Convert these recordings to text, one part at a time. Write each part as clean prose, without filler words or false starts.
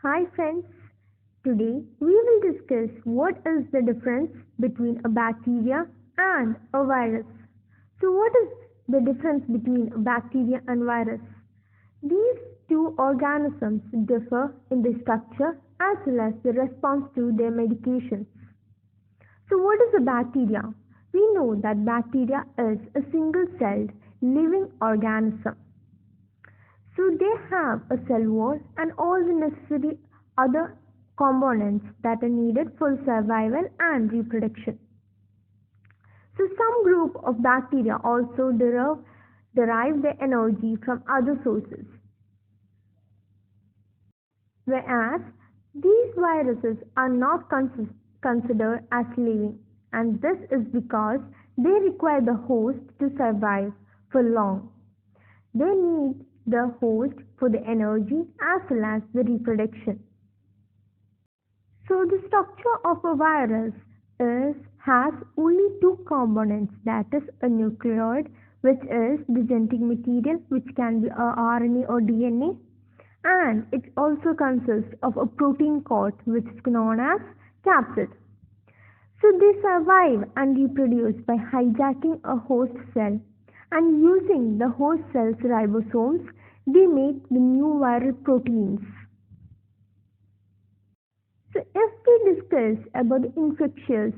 Hi friends, today we will discuss what is the difference between a bacteria and a virus. So what is the difference between a bacteria and virus? These two organisms differ in the structure as well as the response to their medications. So what is a bacteria? We know that bacteria is a single-celled living organism. So they have a cell wall and all the necessary other components that are needed for survival and reproduction. So some group of bacteria also derive their energy from other sources. Whereas these viruses are not considered as living, and this is because they require the host to survive for long. They need the host for the energy as well as the reproduction. So the structure of a virus has only two components, that is a nucleoid, which is the genetic material, which can be a RNA or DNA, and it also consists of a protein coat, which is known as capsid. So they survive and reproduce by hijacking a host cell, and using the host cell's ribosomes, they make the new viral proteins. So if we discuss about the infectious,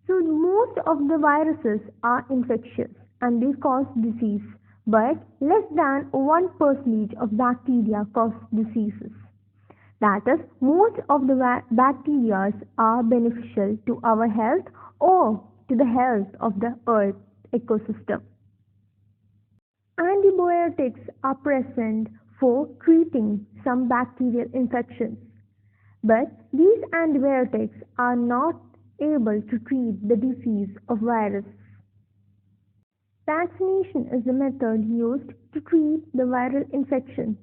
so most of the viruses are infectious and they cause disease, but less than 1% of bacteria cause diseases. That is, most of the bacteria are beneficial to our health or to the health of the earth ecosystem. Antibiotics are present for treating some bacterial infections, but these antibiotics are not able to treat the disease of virus. Vaccination is the method used to treat the viral infections,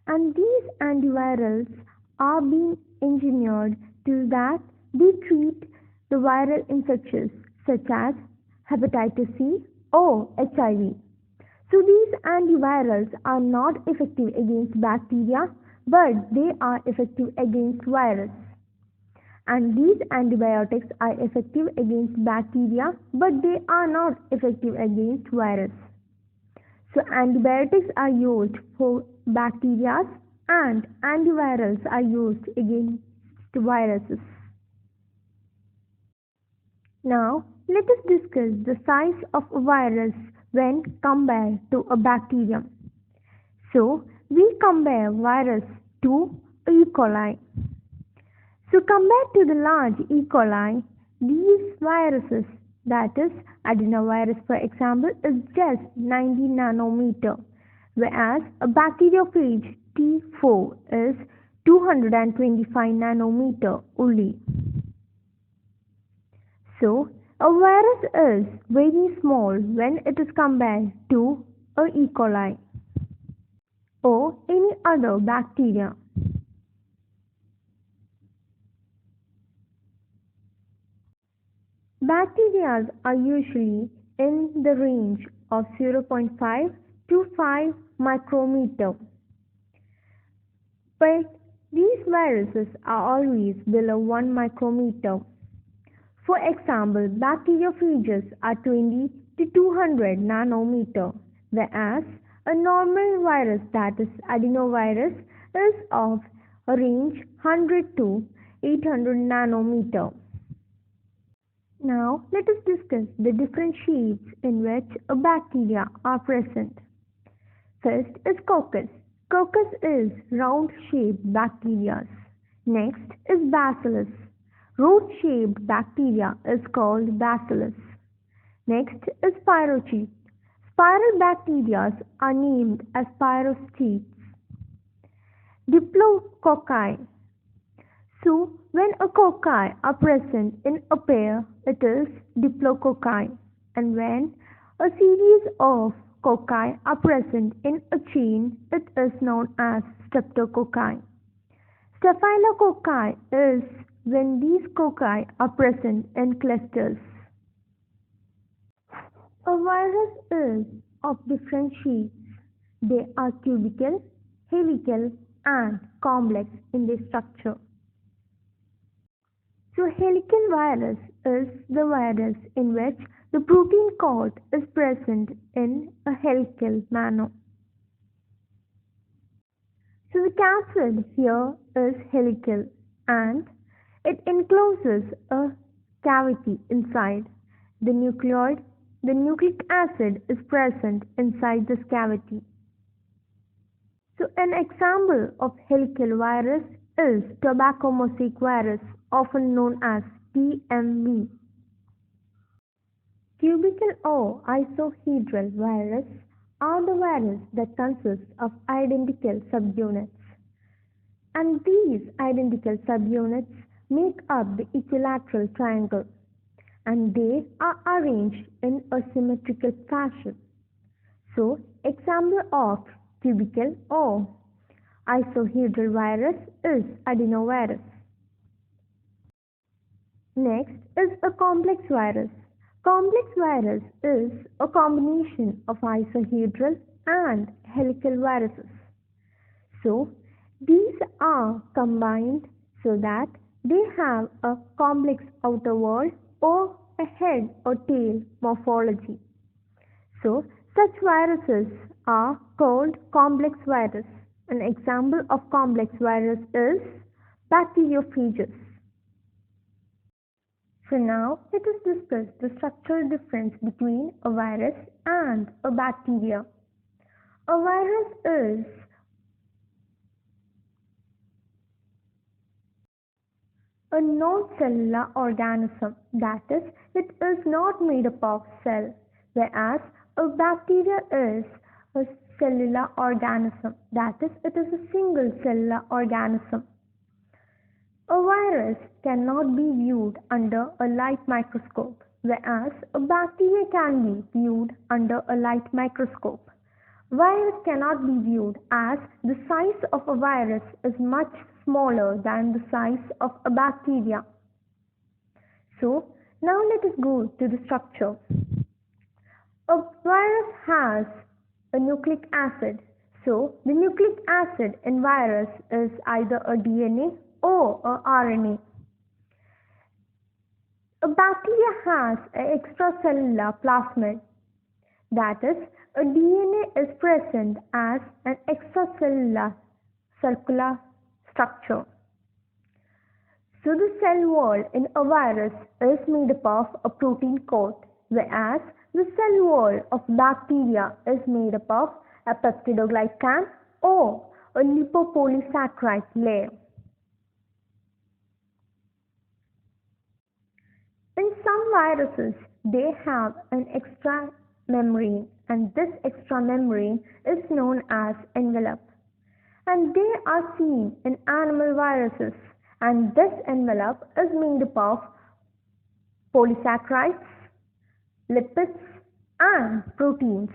and these antivirals are being engineered so that they treat the viral infections such as hepatitis C or HIV. So these antivirals are not effective against bacteria, but they are effective against virus. And these antibiotics are effective against bacteria, but they are not effective against virus. So antibiotics are used for bacteria and antivirals are used against viruses. Now let us discuss the size of a virus when compared to a bacterium. So we compare virus to E. coli. So compared to the large E. coli, these viruses, that is adenovirus for example, is just 90 nanometer, whereas a bacteriophage T4 is 225 nanometer only. So a virus is very small when it is compared to a E. coli or any other bacteria. Bacteria are usually in the range of 0.5 to 5 micrometer, but these viruses are always below 1 micrometer. For example, bacteriophages are 20 to 200 nanometer, whereas a normal virus, that is adenovirus, is of a range 100 to 800 nanometer. Now let us discuss the different shapes in which a bacteria are present. First is coccus. Coccus is round-shaped bacteria. Next is bacillus. Root-shaped bacteria is called bacillus. Next is spirochete. Spiral bacteria are named as spirochetes. Diplococci. So when a cocci are present in a pair, it is diplococci, and when a series of cocci are present in a chain, it is known as streptococci. Staphylococci is when these cocci are present in clusters. A virus is of different shapes. They are cubical, helical, and complex in their structure. So helical virus is the virus in which the protein code is present in a helical manner. So the capsid here is helical and it encloses a cavity inside the nucleoid. The nucleic acid is present inside this cavity. So an example of helical virus is tobacco mosaic virus, often known as TMV. Cubicle or isohedral virus are the virus that consist of identical subunits. And these identical subunits make up the equilateral triangle and they are arranged in a symmetrical fashion. So, example of cubicle or isohedral virus is adenovirus. Next is a complex virus. Complex virus is a combination of isohedral and helical viruses. So, these are combined so that they have a complex outer wall or a head or tail morphology. So, such viruses are called complex virus. An example of complex virus is bacteriophages. So now let us discuss the structural difference between a virus and a bacteria. A virus is a non-cellular organism, that is, it is not made up of cell, whereas a bacteria is a cellular organism, that is, it is a single cellular organism. A virus cannot be viewed under a light microscope, whereas a bacteria can be viewed under a light microscope. Virus cannot be viewed as the size of a virus is much smaller than the size of a bacteria. So, now let us go to the structure. A virus has a nucleic acid. So, the nucleic acid in virus is either a DNA or a RNA. A bacteria has an extracellular plasmid. That is, a DNA is present as an extracellular circular structure. So the cell wall in a virus is made up of a protein coat, whereas the cell wall of bacteria is made up of a peptidoglycan or a lipopolysaccharide layer. In some viruses, they have an extra membrane, and this extra membrane is known as envelope. And they are seen in animal viruses, and this envelope is made up of polysaccharides, lipids, and proteins.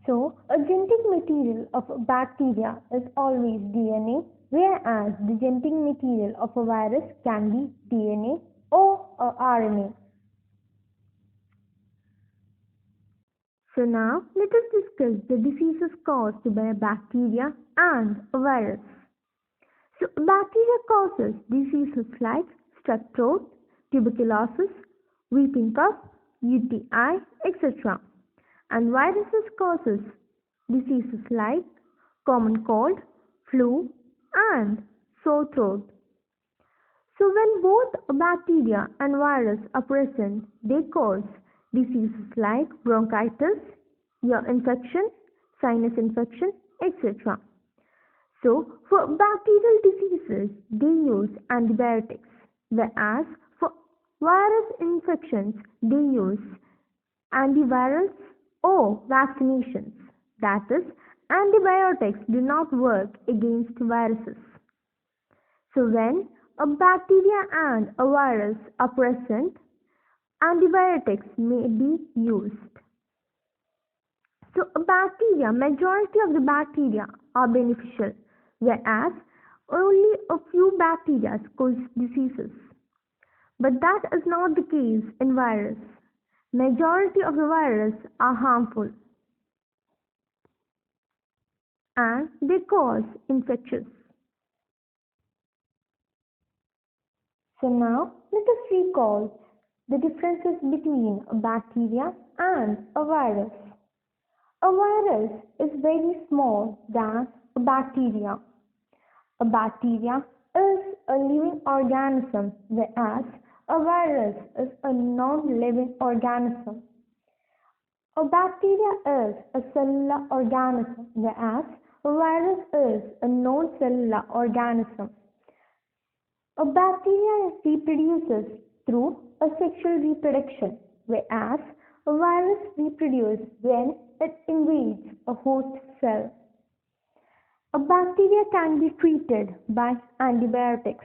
So, a genetic material of a bacteria is always DNA, whereas the genetic material of a virus can be DNA or a RNA. So now let us discuss the diseases caused by a bacteria and a virus. So bacteria causes diseases like strep throat, tuberculosis, whooping cough, UTI, etc. And viruses causes diseases like common cold, flu, and sore throat. So when both bacteria and virus are present, they cause diseases like bronchitis, ear infection, sinus infection, etc. So for bacterial diseases, they use antibiotics, whereas for virus infections, they use antivirals or vaccinations. That is, antibiotics do not work against viruses. So when a bacteria and a virus are present, antibiotics may be used. So majority of the bacteria are beneficial, whereas only a few bacteria cause diseases. But that is not the case in virus. Majority of the viruses are harmful. and they cause infections. So now let us recall the differences between a bacteria and a virus. A virus is very small than a bacteria. A bacteria is a living organism, whereas a virus is a non-living organism. A bacteria is a cellular organism, whereas a virus is a non-cellular organism. A bacteria reproduces through a sexual reproduction, whereas a virus reproduces when it invades a host cell. A bacteria can be treated by antibiotics,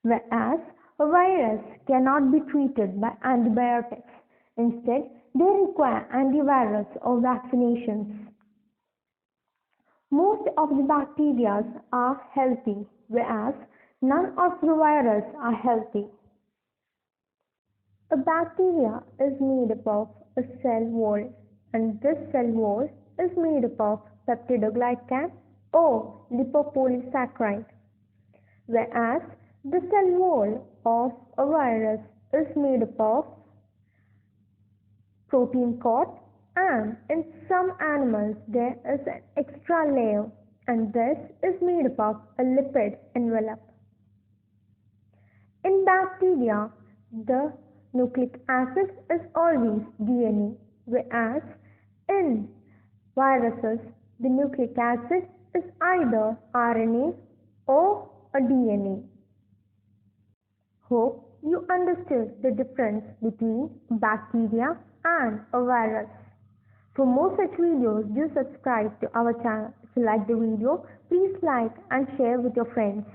whereas a virus cannot be treated by antibiotics. Instead, they require antivirals or vaccinations. Most of the bacteria are healthy, whereas none of the viruses are healthy. A bacteria is made up of a cell wall, and this cell wall is made up of peptidoglycan or lipopolysaccharide, whereas the cell wall of a virus is made up of protein coat, and in some animals there is an extra layer, and this is made up of a lipid envelope. In bacteria, the nucleic acid is always DNA, whereas in viruses, the nucleic acid is either RNA or a DNA. Hope you understood the difference between bacteria and a virus. For more such videos, do subscribe to our channel. If you like the video, please like and share with your friends.